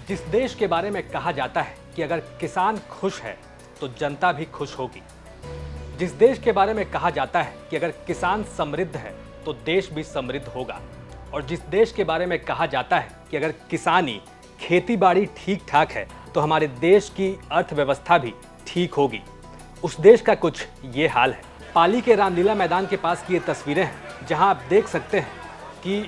जिस देश के बारे में कहा जाता है कि अगर किसान खुश है तो जनता भी खुश होगी, जिस देश के बारे में कहा जाता है कि अगर किसान समृद्ध है तो देश भी समृद्ध होगा, और जिस देश के बारे में कहा जाता है कि अगर किसानी खेती बाड़ी ठीक ठाक है तो हमारे देश की अर्थव्यवस्था भी ठीक होगी, उस देश का कुछ ये हाल है। पाली के रामलीला मैदान के पास की ये तस्वीरें हैं जहां आप देख सकते हैं कि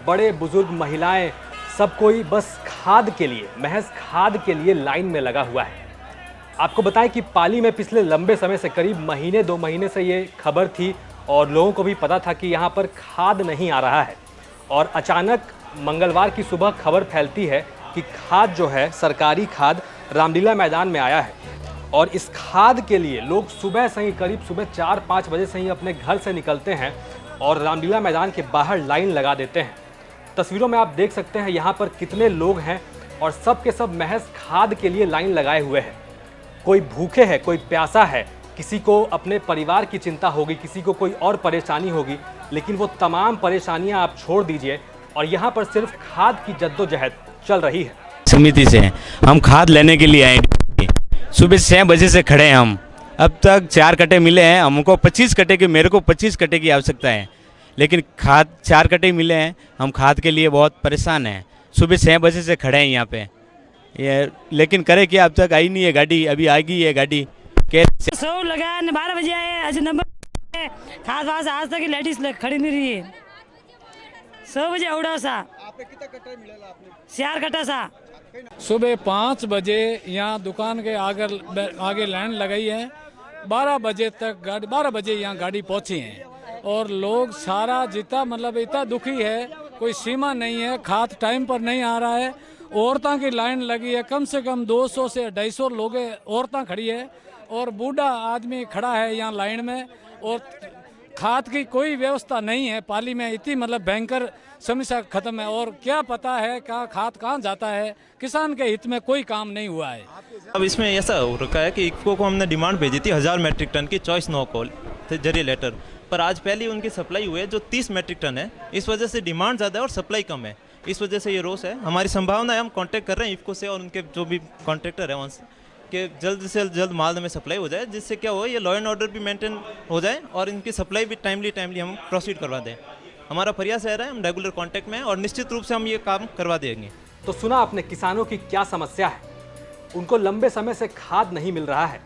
बड़े बुजुर्ग, महिलाएं, सब कोई बस खाद के लिए, महज खाद के लिए लाइन में लगा हुआ है। आपको बताएं कि पाली में पिछले लंबे समय से, करीब महीने 2 महीने से ये खबर थी और लोगों को भी पता था कि यहाँ पर खाद नहीं आ रहा है, और अचानक मंगलवार की सुबह खबर फैलती है कि खाद जो है, सरकारी खाद रामलीला मैदान में आया है। और इस खाद के लिए लोग सुबह से ही, करीब सुबह 4-5 बजे से ही अपने घर से निकलते हैं और रामलीला मैदान के बाहर लाइन लगा देते हैं। तस्वीरों में आप देख सकते हैं यहाँ पर कितने लोग हैं और सब के सब महज खाद के लिए लाइन लगाए हुए हैं। कोई भूखे है, कोई प्यासा है, किसी को अपने परिवार की चिंता होगी, किसी को कोई और परेशानी होगी, लेकिन वो तमाम परेशानियां आप छोड़ दीजिए और यहाँ पर सिर्फ खाद की जद्दोजहद चल रही है। समिति से हम खाद लेने के लिए आए, सुबह 6 बजे से खड़े हैं हम। अब तक 4 कट्टे मिले हैं, हमको 25 कट्टे की, मेरे को 25 कट्टे की आवश्यकता है, लेकिन खाद 4 कट्टे मिले हैं। हम खाद के लिए बहुत परेशान हैं। सुबह 6 बजे से खड़े हैं यहाँ पे, ये लेकिन करे क्या, अब तक आई नहीं है गाड़ी। अभी आ गई है गाड़ी। सौ लगा 12 बजे आए, आज नंबर खाद वास आज तक लेडीज खड़ी नहीं रही है। 100 बजे उड़ा सा आपने कितना कट्टा मिलेगा? आपने 4 कट्टा सा। सुबह 5 बजे यहाँ दुकान के आगे लाइन लगाई है। 12 बजे तक गाड़ी, 12 बजे यहाँ गाड़ी पहुँची है और लोग सारा जितना मतलब इतना दुखी है, कोई सीमा नहीं है। खाद टाइम पर नहीं आ रहा है। औरतों की लाइन लगी है, कम से कम 200 से 250 लोग औरतें खड़ी है और बूढ़ा आदमी खड़ा है यहाँ लाइन में। और खाद की कोई व्यवस्था नहीं है पाली में। इतनी मतलब भयंकर समस्या खत्म है और क्या पता है खाद कहाँ जाता है। किसान के हित में कोई काम नहीं हुआ है। अब इसमें ऐसा हो रखा है कि इफ्को को हमने डिमांड भेजी थी 1000 मैट्रिक टन की चॉइस नो कॉल जरिए लेटर, पर आज पहले उनकी सप्लाई हुई है जो 30 मैट्रिक टन है। इस वजह से डिमांड ज़्यादा है और सप्लाई कम है, इस वजह से ये रोस है। हमारी संभावना है, हम कांटेक्ट कर रहे हैं इफ्को से और उनके जो भी कॉन्ट्रैक्टर है वहाँ कि जल्द से जल्द माल में सप्लाई हो जाए, जिससे क्या हो, ये लॉ एंड ऑर्डर भी मेंटेन हो जाए और इनकी सप्लाई भी टाइमली हम प्रोसीड करवा दें। हमारा प्रयास रहा है, हम रेगुलर कांटेक्ट में और निश्चित रूप से हम ये काम करवा देंगे। तो सुना आपने किसानों की क्या समस्या है। उनको लंबे समय से खाद नहीं मिल रहा है।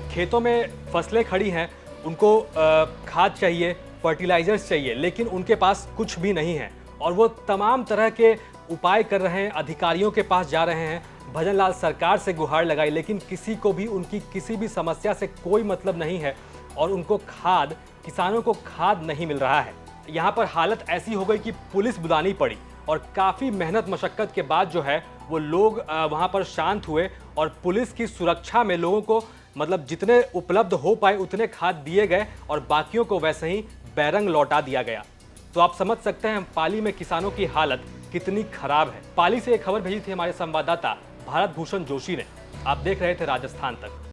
खेतों में फसलें खड़ी हैं, उनको खाद चाहिए, फर्टिलाइजर्स चाहिए, लेकिन उनके पास कुछ भी नहीं है और वो तमाम तरह के उपाय कर रहे हैं, अधिकारियों के पास जा रहे हैं, भजन लाल सरकार से गुहार लगाई, लेकिन किसी को भी उनकी किसी भी समस्या से कोई मतलब नहीं है और उनको खाद, किसानों को खाद नहीं मिल रहा है। यहाँ पर हालत ऐसी हो गई कि पुलिस बुलानी पड़ी और काफ़ी मेहनत मशक्क़त के बाद जो है वो लोग वहाँ पर शांत हुए और पुलिस की सुरक्षा में लोगों को मतलब जितने उपलब्ध हो पाए उतने खाद दिए गए और बाकियों को वैसे ही बैरंग लौटा दिया गया। तो आप समझ सकते हैं पाली में किसानों की हालत कितनी खराब है। पाली से एक खबर भेजी थी हमारे संवाददाता भारत भूषण जोशी ने। आप देख रहे थे राजस्थान तक।